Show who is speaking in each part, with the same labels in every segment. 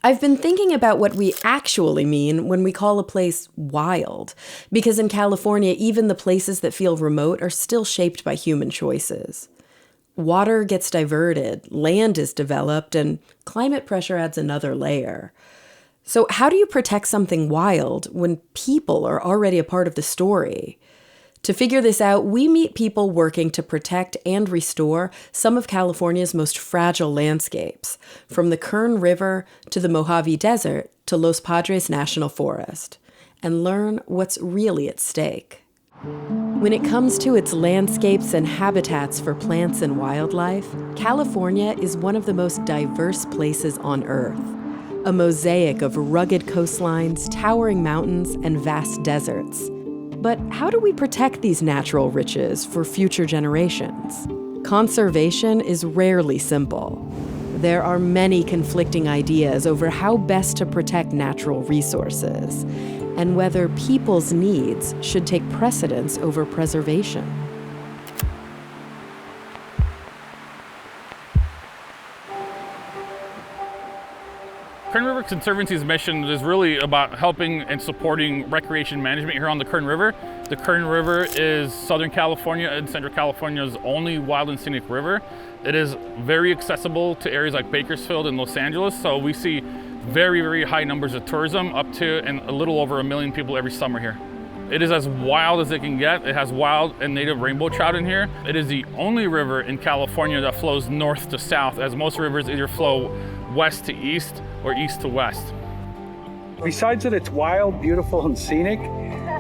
Speaker 1: I've been thinking about what we actually mean when we call a place wild, because in California, even the places that feel remote are still shaped by human choices. Water gets diverted, land is developed, and climate pressure adds another layer. So how do you protect something wild when people are already a part of the story? To figure this out, we meet people working to protect and restore some of California's most fragile landscapes, from the Kern River to the Mojave Desert to Los Padres National Forest, and learn what's really at stake. When it comes to its landscapes and habitats for plants and wildlife, California is one of the most diverse places on Earth. A mosaic of rugged coastlines, towering mountains, and vast deserts. But how do we protect these natural riches for future generations? Conservation is rarely simple. There are many conflicting ideas over how best to protect natural resources, and whether people's needs should take precedence over preservation.
Speaker 2: Kern River Conservancy's mission is really about helping and supporting recreation management here on the Kern River. The Kern River is Southern California and Central California's only wild and scenic river. It is very accessible to areas like Bakersfield and Los Angeles, so we see very, very high numbers of tourism, up to and a little over 1 million people every summer here. It is as wild as it can get. It has wild and native rainbow trout in here. It is the only river in California that flows north to south, as most rivers either flow west to east or east to west.
Speaker 3: Besides that it's wild, beautiful, and scenic,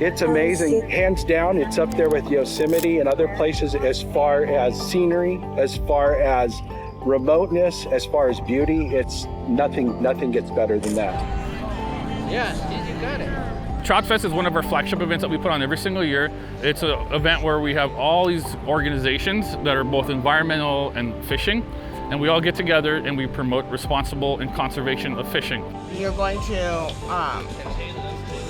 Speaker 3: it's amazing. Hands down, it's up there with Yosemite and other places as far as scenery, as far as remoteness, as far as beauty. It's nothing gets better than that.
Speaker 4: Yeah, you got it.
Speaker 2: Trout Fest is one of our flagship events that we put on every single year. It's an event where we have all these organizations that are both environmental and fishing, and we all get together and we promote responsible and conservation of fishing.
Speaker 4: You're going to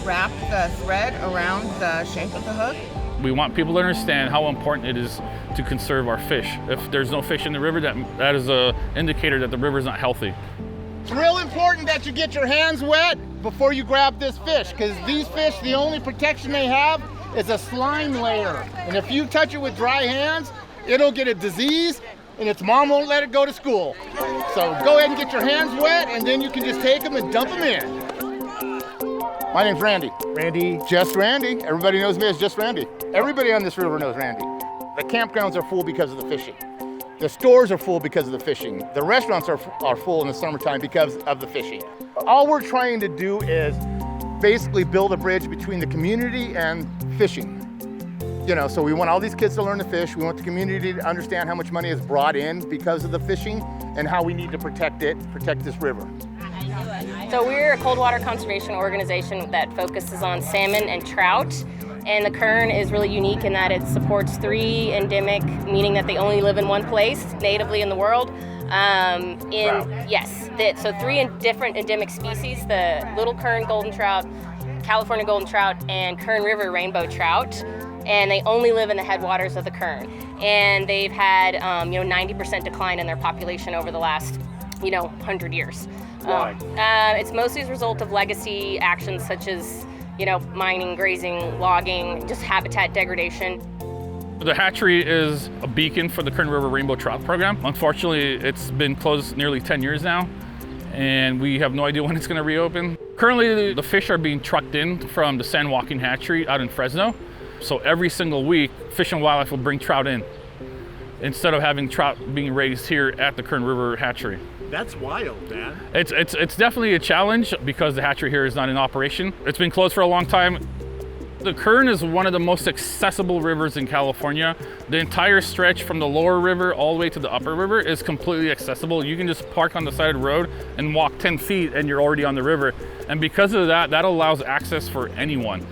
Speaker 4: wrap the thread around the shank of the hook.
Speaker 2: We want people to understand how important it is to conserve our fish. If there's no fish in the river, that is an indicator that the river is not healthy.
Speaker 5: It's real important that you get your hands wet before you grab this fish, because these fish, the only protection they have is a slime layer. And if you touch it with dry hands, it'll get a disease and its mom won't let it go to school. So go ahead and get your hands wet, and then you can just take them and dump them in. My name's Randy.
Speaker 3: Randy.
Speaker 5: Just Randy. Everybody knows me as Just Randy. Everybody on this river knows Randy. The campgrounds are full because of the fishing. The stores are full because of the fishing. The restaurants are full in the summertime because of the fishing. All we're trying to do is basically build a bridge between the community and fishing. You know, so we want all these kids to learn to fish. We want the community to understand how much money is brought in because of the fishing and how we need to protect this river.
Speaker 6: So we're a cold water conservation organization that focuses on salmon and trout. And the Kern is really unique in that it supports 3 endemic, meaning that they only live in one place, natively in the world. So 3 different endemic species: the little Kern golden trout, California golden trout, and Kern River rainbow trout. And they only live in the headwaters of the Kern. And they've had 90% decline in their population over the last 100 years. It's mostly as a result of legacy actions such as mining, grazing, logging, just habitat degradation.
Speaker 2: The hatchery is a beacon for the Kern River Rainbow Trout Program. Unfortunately, it's been closed nearly 10 years now, and we have no idea when it's going to reopen. Currently, the fish are being trucked in from the San Joaquin hatchery out in Fresno. So every single week, Fish and Wildlife will bring trout in, instead of having trout being raised here at the Kern River hatchery.
Speaker 7: That's wild, man.
Speaker 2: It's definitely a challenge because the hatchery here is not in operation. It's been closed for a long time. The Kern is one of the most accessible rivers in California. The entire stretch from the lower river all the way to the upper river is completely accessible. You can just park on the side of the road and walk 10 feet and you're already on the river. And because of that, that allows access for anyone.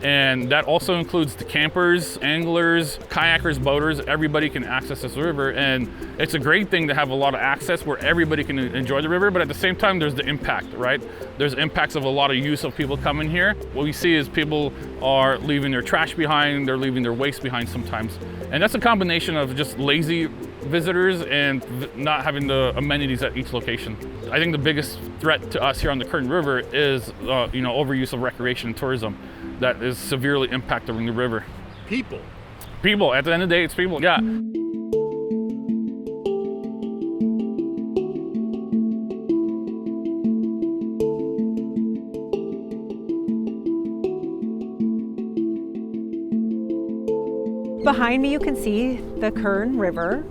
Speaker 2: And that also includes the campers, anglers, kayakers, boaters. Everybody can access this river, and it's a great thing to have a lot of access where everybody can enjoy the river, but at the same time there's the impact, right? There's impacts of a lot of use of people coming here. What we see is people are leaving their trash behind, they're leaving their waste behind sometimes. And that's a combination of just lazy visitors and not having the amenities at each location. I think the biggest threat to us here on the Kern River is overuse of recreation and tourism that is severely impacting the river.
Speaker 7: People.
Speaker 2: People, at the end of the day, it's people, yeah.
Speaker 8: Behind me you can see the Kern River.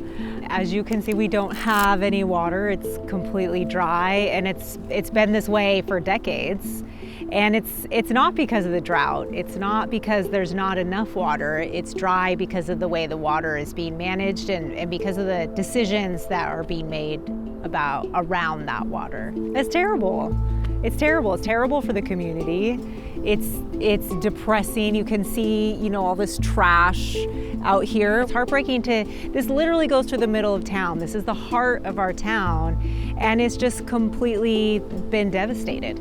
Speaker 8: As you can see, we don't have any water. It's completely dry, and it's been this way for decades. And it's not because of the drought. It's not because there's not enough water. It's dry because of the way the water is being managed and because of the decisions that are being made around that water. It's terrible. It's terrible. It's terrible for the community. It's depressing. You can see, all this trash out here. It's heartbreaking this literally goes through the middle of town. This is the heart of our town, and it's just completely been devastated.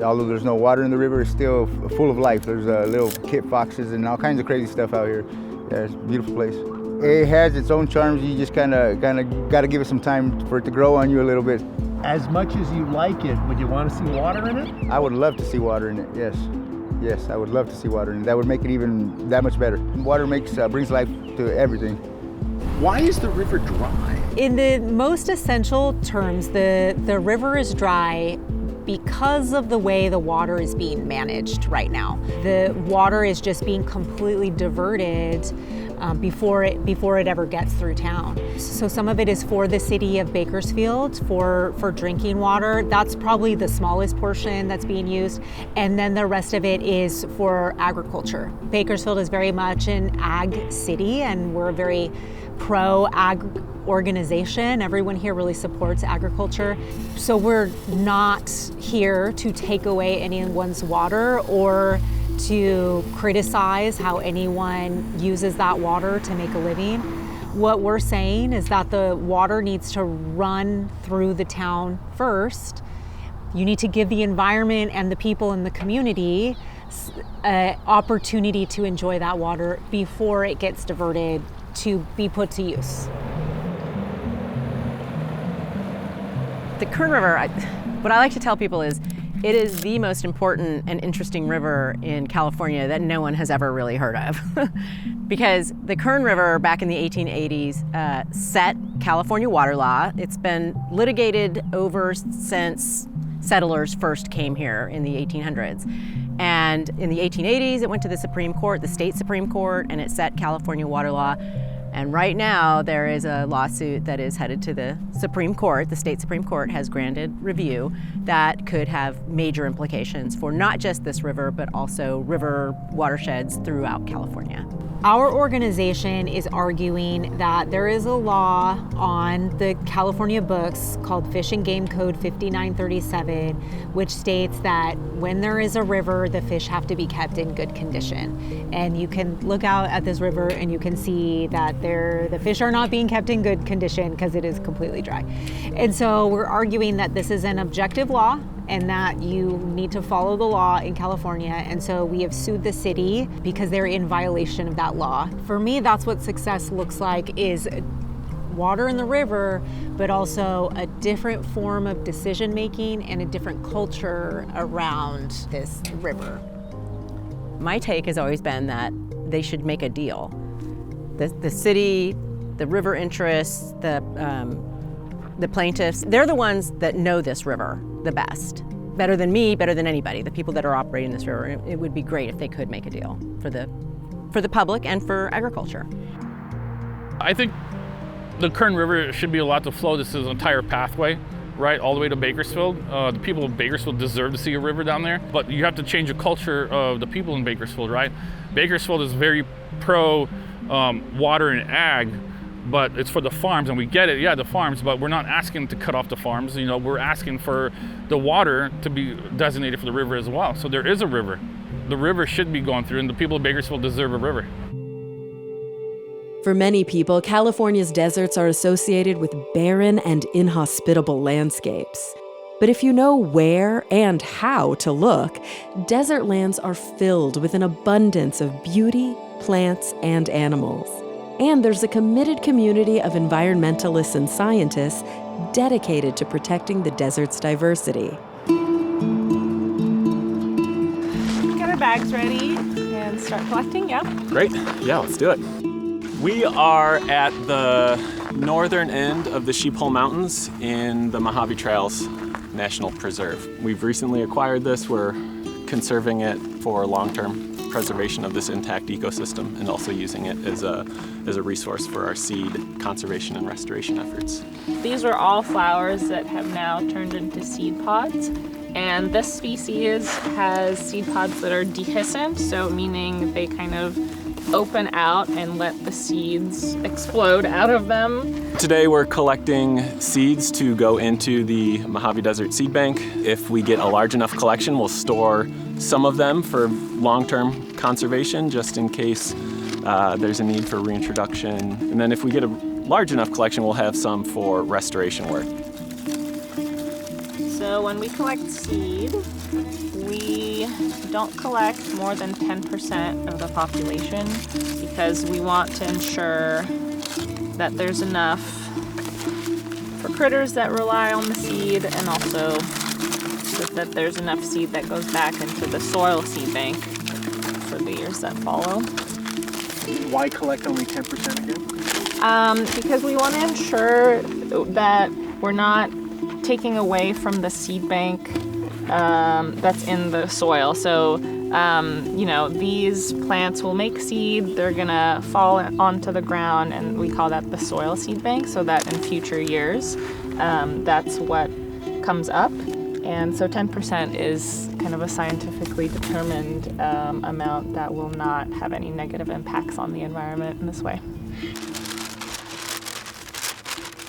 Speaker 9: Although there's no water in the river, it's still full of life. There's little kit foxes and all kinds of crazy stuff out here. Yeah, it's a beautiful place. It has its own charms. You just kind of got to give it some time for it to grow on you a little bit.
Speaker 7: As much as you like it, would you want to see water in it?
Speaker 9: I would love to see water in it, yes. Yes, I would love to see water in it. That would make it even that much better. Water brings life to everything.
Speaker 7: Why is the river dry?
Speaker 8: In the most essential terms, the river is dry because of the way the water is being managed right now. The water is just being completely diverted before it ever gets through town. So some of it is for the city of Bakersfield for drinking water. That's probably the smallest portion that's being used. And then the rest of it is for agriculture. Bakersfield is very much an ag city, and we're a very pro-ag organization. Everyone here really supports agriculture. So we're not here to take away anyone's water or to criticize how anyone uses that water to make a living. What we're saying is that the water needs to run through the town first. You need to give the environment and the people in the community an opportunity to enjoy that water before it gets diverted to be put to use.
Speaker 10: The Kern River, what I like to tell people is it is the most important and interesting river in California that no one has ever really heard of. Because the Kern River back in the 1880s set California water law. It's been litigated over since settlers first came here in the 1800s. And in the 1880s, it went to the Supreme Court, the state Supreme Court, and it set California water law. And right now, there is a lawsuit that is headed to the Supreme Court. The state Supreme Court has granted review that could have major implications for not just this river, but also river watersheds throughout California.
Speaker 8: Our organization is arguing that there is a law on the California books called Fish and Game Code 5937, which states that when there is a river, the fish have to be kept in good condition. And you can look out at this river and you can see that the fish are not being kept in good condition because it is completely dry. And so we're arguing that this is an objective law and that you need to follow the law in California. And so we have sued the city because they're in violation of that law. For me, that's what success looks like, is water in the river, but also a different form of decision making and a different culture around this river.
Speaker 10: My take has always been that they should make a deal. The city, the river interests, the plaintiffs, they're the ones that know this river the best. Better than me, better than anybody, the people that are operating this river. It would be great if they could make a deal for the public and for agriculture.
Speaker 2: I think the Kern River should be allowed to flow this entire pathway, right, all the way to Bakersfield. The people of Bakersfield deserve to see a river down there, but you have to change the culture of the people in Bakersfield, right? Bakersfield is very pro water and ag, but it's for the farms, and we get it, yeah, the farms, but we're not asking to cut off the farms. We're asking for the water to be designated for the river as well. So there is a river. The river should be going through, and the people of Bakersfield deserve a river.
Speaker 1: For many people, California's deserts are associated with barren and inhospitable landscapes. But if you know where and how to look, desert lands are filled with an abundance of beauty, plants, and animals. And there's a committed community of environmentalists and scientists dedicated to protecting the desert's diversity.
Speaker 11: Get our bags ready and start collecting, yeah?
Speaker 12: Great, yeah, let's do it. We are at the northern end of the Sheephole Mountains in the Mojave Trails National Preserve. We've recently acquired this. We're conserving it for long-term preservation of this intact ecosystem and also using it as a resource for our seed conservation and restoration efforts.
Speaker 11: These are all flowers that have now turned into seed pods. And this species has seed pods that are dehiscent, so meaning they kind of open out and let the seeds explode out of them.
Speaker 12: Today we're collecting seeds to go into the Mojave Desert Seed Bank. If we get a large enough collection, we'll store some of them for long-term conservation, just in case there's a need for reintroduction. And then if we get a large enough collection, we'll have some for restoration work.
Speaker 11: So when we collect seed, we don't collect more than 10% of the population because we want to ensure that there's enough for critters that rely on the seed and also that there's enough seed that goes back into the soil seed bank for the years that follow.
Speaker 7: Why collect only 10% again?
Speaker 11: Because we want to ensure that we're not taking away from the seed bank that's in the soil. So, these plants will make seed, they're gonna fall onto the ground, and we call that the soil seed bank, so that in future years, that's what comes up. And so 10% is kind of a scientifically determined amount that will not have any negative impacts on the environment in this way.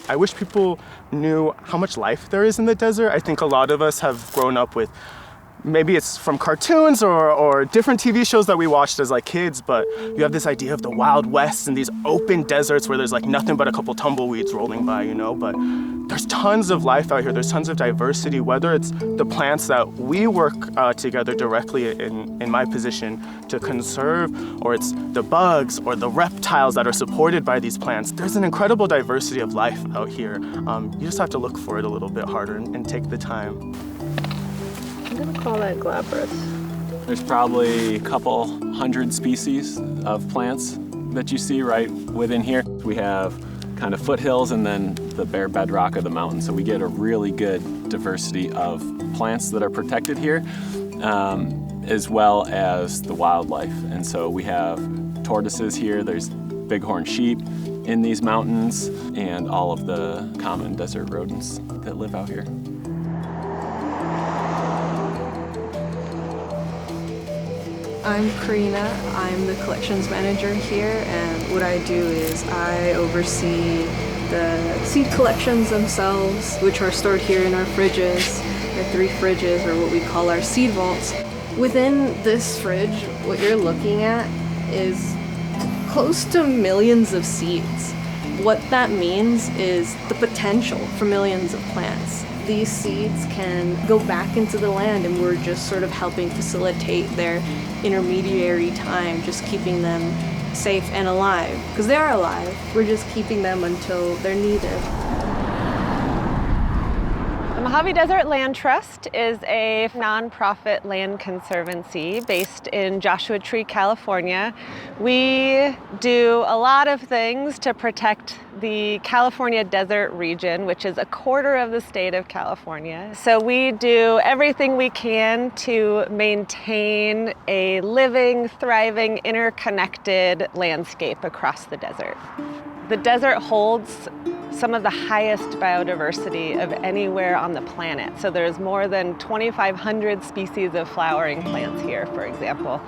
Speaker 13: I wish people knew how much life there is in the desert. I think a lot of us have grown up with, maybe it's from cartoons or different TV shows that we watched as like kids, but you have this idea of the Wild West and these open deserts where there's like nothing but a couple tumbleweeds rolling by, but there's tons of life out here. There's tons of diversity, whether it's the plants that we work together directly in my position to conserve, or it's the bugs or the reptiles that are supported by these plants. There's an incredible diversity of life out here. You just have to look for it a little bit harder and take the time.
Speaker 11: I'm gonna call that glabrous.
Speaker 12: There's probably a couple hundred species of plants that you see right within here. We have kind of foothills and then the bare bedrock of the mountain. So we get a really good diversity of plants that are protected here, as well as the wildlife. And so we have tortoises here, there's bighorn sheep in these mountains, and all of the common desert rodents that live out here.
Speaker 14: I'm Karina. I'm the collections manager here, and what I do is I oversee the seed collections themselves, which are stored here in our fridges. There are 3 fridges, or what we call our seed vaults. Within this fridge, what you're looking at is close to millions of seeds. What that means is the potential for millions of plants. These seeds can go back into the land, and we're just sort of helping facilitate their intermediary time, just keeping them safe and alive. Because they are alive, we're just keeping them until they're needed.
Speaker 10: The Mojave Desert Land Trust is a nonprofit land conservancy based in Joshua Tree, California. We do a lot of things to protect the California desert region, which is a quarter of the state of California. So we do everything we can to maintain a living, thriving, interconnected landscape across the desert. The desert holds some of the highest biodiversity of anywhere on the planet. So there's more than 2,500 species of flowering plants here, for example.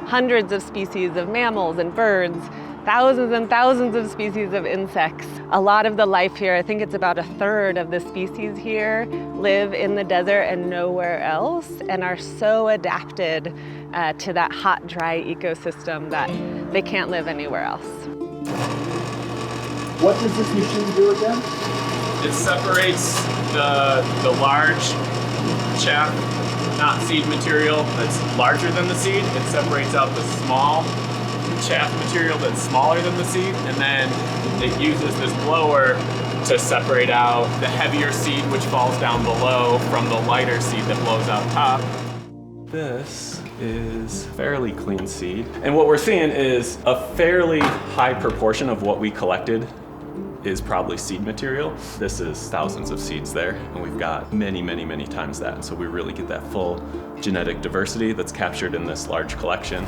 Speaker 10: Hundreds of species of mammals and birds, thousands and thousands of species of insects. A lot of the life here, I think it's about 1/3 of the species here, live in the desert and nowhere else, and are so adapted to that hot, dry ecosystem that they can't live anywhere else.
Speaker 7: What does this machine do again?
Speaker 12: It separates the large chaff, not seed material, that's larger than the seed. It separates out the small chaff material that's smaller than the seed, and then it uses this blower to separate out the heavier seed, which falls down below, from the lighter seed that blows out top. This is fairly clean seed. And what we're seeing is a fairly high proportion of what we collected is probably seed material. This is thousands of seeds there, and we've got many, many, many times that. So we really get that full genetic diversity that's captured in this large collection.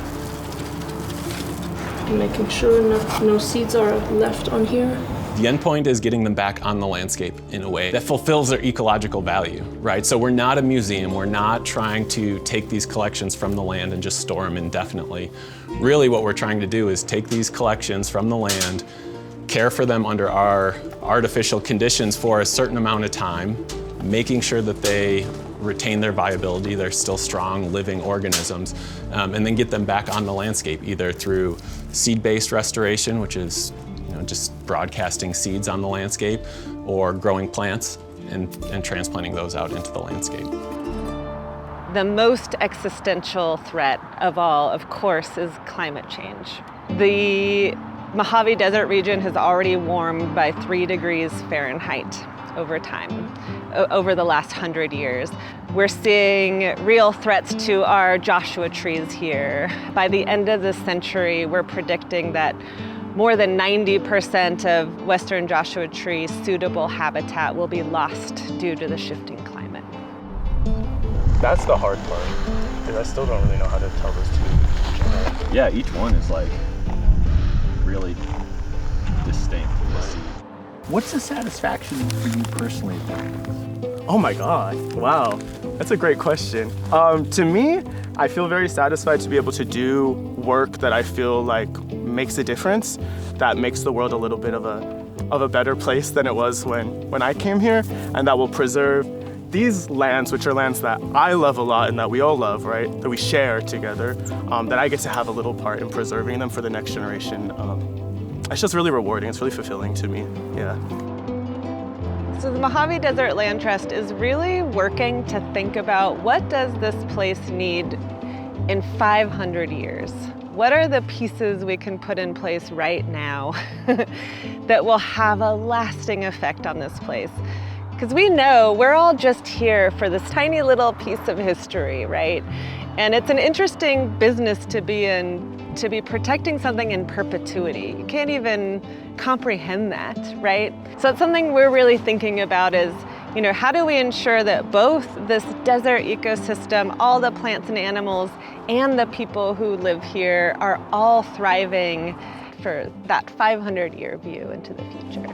Speaker 14: Making sure no seeds are left on here.
Speaker 12: The end point is getting them back on the landscape in a way that fulfills their ecological value, right? So we're not a museum. We're not trying to take these collections from the land and just store them indefinitely. Really what we're trying to do is take these collections from the land, care for them under our artificial conditions for a certain amount of time, making sure that they retain their viability, they're still strong, living organisms, and then get them back on the landscape, either through seed-based restoration, which is just broadcasting seeds on the landscape, or growing plants and transplanting those out into the landscape.
Speaker 10: The most existential threat of all, of course, is climate change. The Mojave Desert region has already warmed by 3 degrees Fahrenheit over time, over the last 100 years. We're seeing real threats to our Joshua trees here. By the end of this century, we're predicting that more than 90% of Western Joshua tree suitable habitat will be lost due to the shifting climate.
Speaker 13: That's the hard part, because I still don't really know how to tell those two.
Speaker 12: Yeah, each one is like really distinct.
Speaker 7: What's the satisfaction for you personally?
Speaker 13: Oh my God, wow, that's a great question. To me, I feel very satisfied to be able to do work that I feel like makes a difference, that makes the world a little bit of a better place than it was when I came here, and that will preserve these lands, which are lands that I love a lot and that we all love, right? That we share together, that I get to have a little part in preserving them for the next generation. It's just really rewarding. It's really fulfilling to me, yeah.
Speaker 10: So the Mojave Desert Land Trust is really working to think about, what does this place need in 500 years? What are the pieces we can put in place right now that will have a lasting effect on this place? Because we know we're all just here for this tiny little piece of history, right? And it's an interesting business to be in, to be protecting something in perpetuity. You can't even comprehend that, right? So it's something we're really thinking about is, how do we ensure that both this desert ecosystem, all the plants and animals, and the people who live here are all thriving for that 500-year view into the future?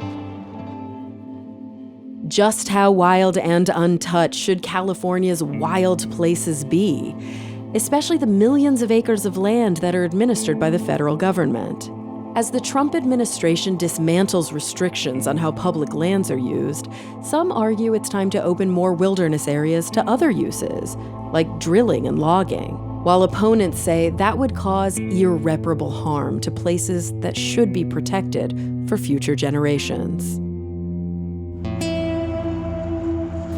Speaker 1: Just how wild and untouched should California's wild places be, especially the millions of acres of land that are administered by the federal government? As the Trump administration dismantles restrictions on how public lands are used, some argue it's time to open more wilderness areas to other uses, like drilling and logging, while opponents say that would cause irreparable harm to places that should be protected for future generations.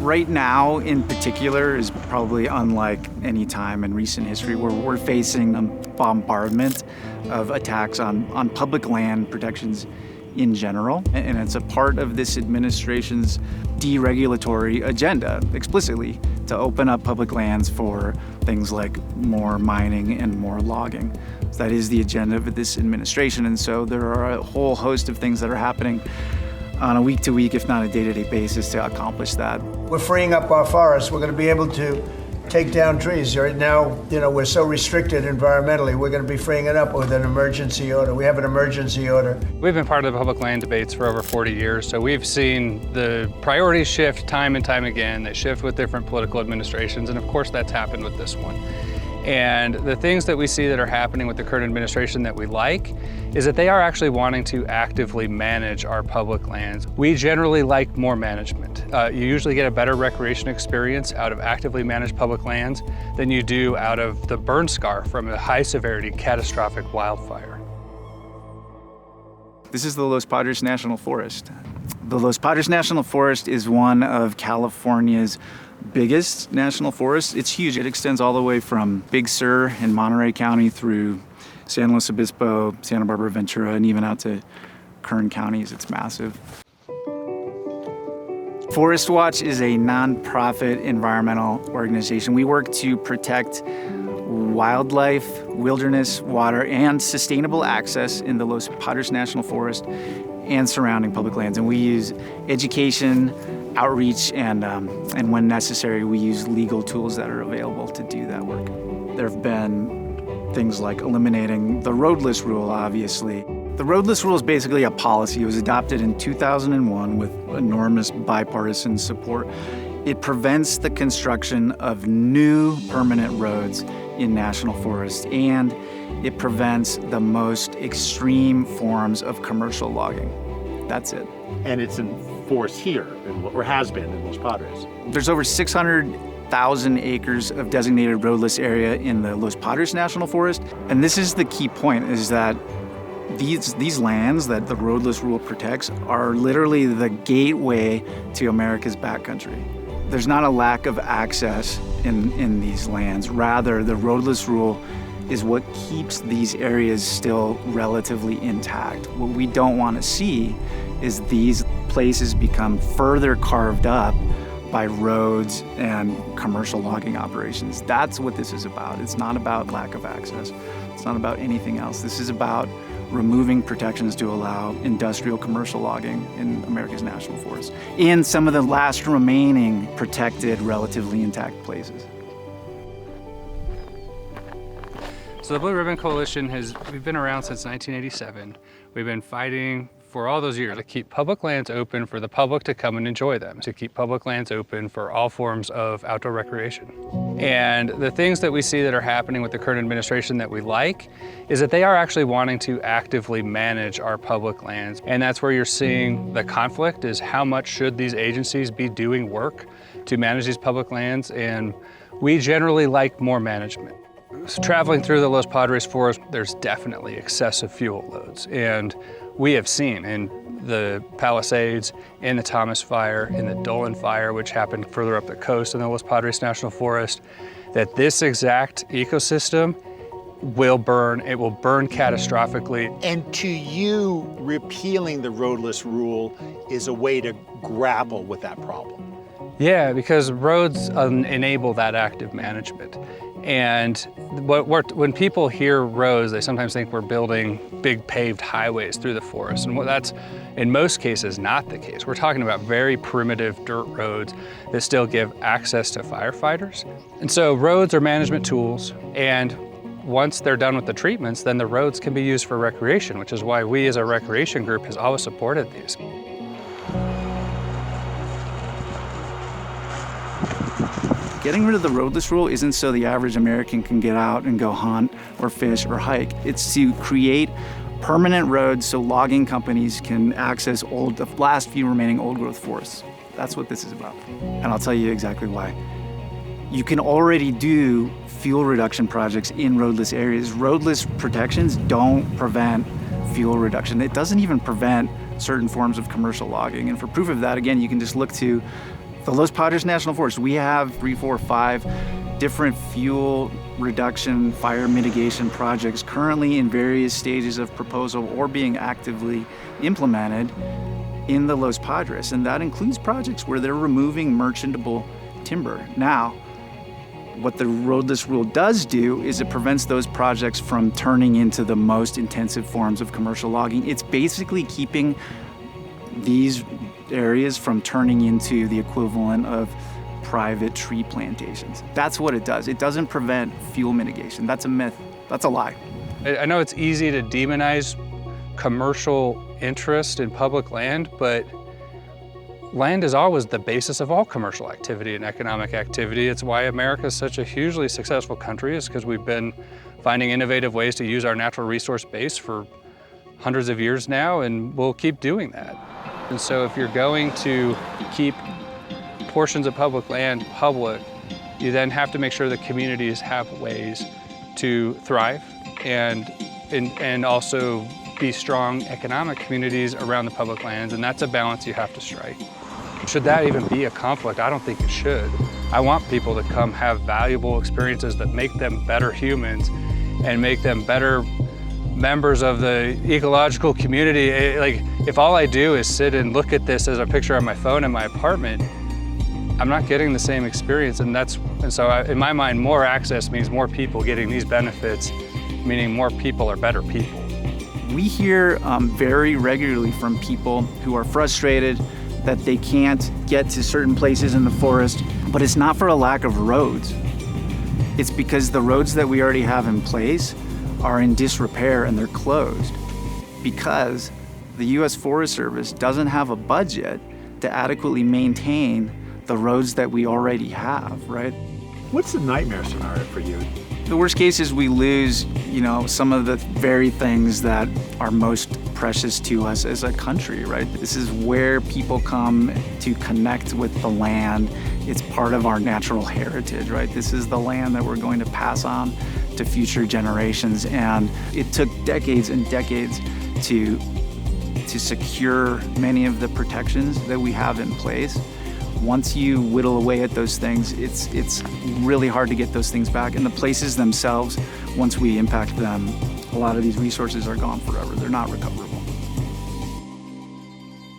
Speaker 15: Right now, in particular, is probably unlike any time in recent history where we're facing a bombardment of attacks on public land protections in general. And it's a part of this administration's deregulatory agenda, explicitly, to open up public lands for things like more mining and more logging. So that is the agenda of this administration. And so there are a whole host of things that are happening on a week-to-week, if not a day-to-day basis to accomplish that.
Speaker 16: We're freeing up our forests. We're going to be able to take down trees. Right now, we're so restricted environmentally. We're going to be freeing it up with an emergency order. We have an emergency order.
Speaker 17: We've been part of the public land debates for over 40 years, so we've seen the priorities shift time and time again. They shift with different political administrations, and of course that's happened with this one. And the things that we see that are happening with the current administration that we like is that they are actually wanting to actively manage our public lands. We generally like more management. You usually get a better recreation experience out of actively managed public lands than you do out of the burn scar from a high severity catastrophic wildfire.
Speaker 15: This is the Los Padres National Forest. The Los Padres National Forest is one of California's biggest national forests. It's huge. It extends all the way from Big Sur in Monterey County through San Luis Obispo, Santa Barbara, Ventura, and even out to Kern counties. It's massive. Forest Watch is a nonprofit environmental organization. We work to protect wildlife, wilderness, water, and sustainable access in the Los Padres National Forest and surrounding public lands. And we use education, outreach, and when necessary, we use legal tools that are available to do that work. There have been things like eliminating the roadless rule, obviously. The roadless rule is basically a policy. It was adopted in 2001 with enormous bipartisan support. It prevents the construction of new permanent roads in national forests, and it prevents the most extreme forms of commercial logging. That's it.
Speaker 18: And it's enforced here, or has been in Los Padres.
Speaker 15: There's over 600,000 acres of designated roadless area in the Los Padres National Forest. And this is the key point, is that these lands that the roadless rule protects are literally the gateway to America's backcountry. There's not a lack of access in these lands. Rather, the roadless rule is what keeps these areas still relatively intact. What we don't want to see is these places become further carved up by roads and commercial logging operations. That's what this is about. It's not about lack of access. It's not about anything else. This is about removing protections to allow industrial commercial logging in America's national forests in some of the last remaining protected, relatively intact places.
Speaker 17: So the Blue Ribbon Coalition we've been around since 1987. We've been fighting for all those years to keep public lands open for the public to come and enjoy them, to keep public lands open for all forms of outdoor recreation. And the things that we see that are happening with the current administration that we like is that they are actually wanting to actively manage our public lands. And that's where you're seeing the conflict, is how much should these agencies be doing work to manage these public lands? And we generally like more management. Traveling through the Los Padres Forest, there's definitely excessive fuel loads. And we have seen in the Palisades, in the Thomas Fire, in the Dolan Fire, which happened further up the coast in the Los Padres National Forest, that this exact ecosystem will burn. It will burn catastrophically.
Speaker 18: And to you, repealing the roadless rule is a way to grapple with that problem.
Speaker 17: Yeah, because roads enable that active management. And when people hear roads, they sometimes think we're building big paved highways through the forest. And that's, in most cases, not the case. We're talking about very primitive dirt roads that still give access to firefighters. And so roads are management tools. And once they're done with the treatments, then the roads can be used for recreation, which is why we as a recreation group has always supported these.
Speaker 15: Getting rid of the roadless rule isn't so the average American can get out and go hunt or fish or hike. It's to create permanent roads so logging companies can access the last few remaining old growth forests. That's what this is about. And I'll tell you exactly why. You can already do fuel reduction projects in roadless areas. Roadless protections don't prevent fuel reduction. It doesn't even prevent certain forms of commercial logging. And for proof of that, again, you can just look to the Los Padres National Forest. We have 3, 4, 5 different fuel reduction, fire mitigation projects currently in various stages of proposal or being actively implemented in the Los Padres. And that includes projects where they're removing merchantable timber. Now, what the roadless rule does do is it prevents those projects from turning into the most intensive forms of commercial logging. It's basically keeping these areas from turning into the equivalent of private tree plantations. That's what it does. It doesn't prevent fuel mitigation. That's a myth. That's a lie.
Speaker 17: I know it's easy to demonize commercial interest in public land, but land is always the basis of all commercial activity and economic activity. It's why America is such a hugely successful country, is because we've been finding innovative ways to use our natural resource base for hundreds of years now, and we'll keep doing that. And so if you're going to keep portions of public land public, you then have to make sure that communities have ways to thrive and also be strong economic communities around the public lands, and that's a balance you have to strike. Should that even be a conflict? I don't think it should. I want people to come have valuable experiences that make them better humans and make them better members of the ecological community. Like, if all I do is sit and look at this as a picture on my phone in my apartment, I'm not getting the same experience. And so in my mind, more access means more people getting these benefits, meaning more people are better people.
Speaker 15: We hear very regularly from people who are frustrated that they can't get to certain places in the forest, but it's not for a lack of roads. It's because the roads that we already have in place are in disrepair and they're closed because the U.S. Forest Service doesn't have a budget to adequately maintain the roads that we already have, right?
Speaker 7: What's the nightmare scenario for you?
Speaker 15: The worst case is we lose, some of the very things that are most precious to us as a country, right? This is where people come to connect with the land. It's part of our natural heritage, right? This is the land that we're going to pass on to future generations. And it took decades and decades to secure many of the protections that we have in place. Once you whittle away at those things, it's really hard to get those things back. And the places themselves, once we impact them, a lot of these resources are gone forever. They're not recoverable.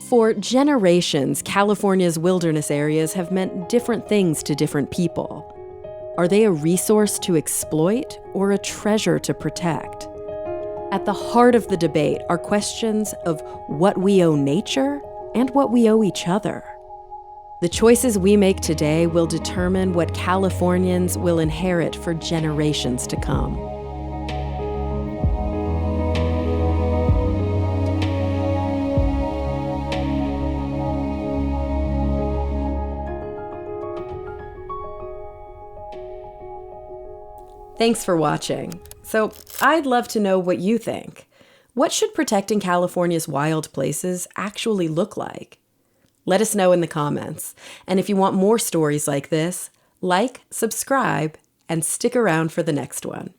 Speaker 1: For generations, California's wilderness areas have meant different things to different people. Are they a resource to exploit or a treasure to protect? At the heart of the debate are questions of what we owe nature and what we owe each other. The choices we make today will determine what Californians will inherit for generations to come. Thanks for watching. So, I'd love to know what you think. What should protecting California's wild places actually look like? Let us know in the comments. And if you want more stories like this, like, subscribe, and stick around for the next one.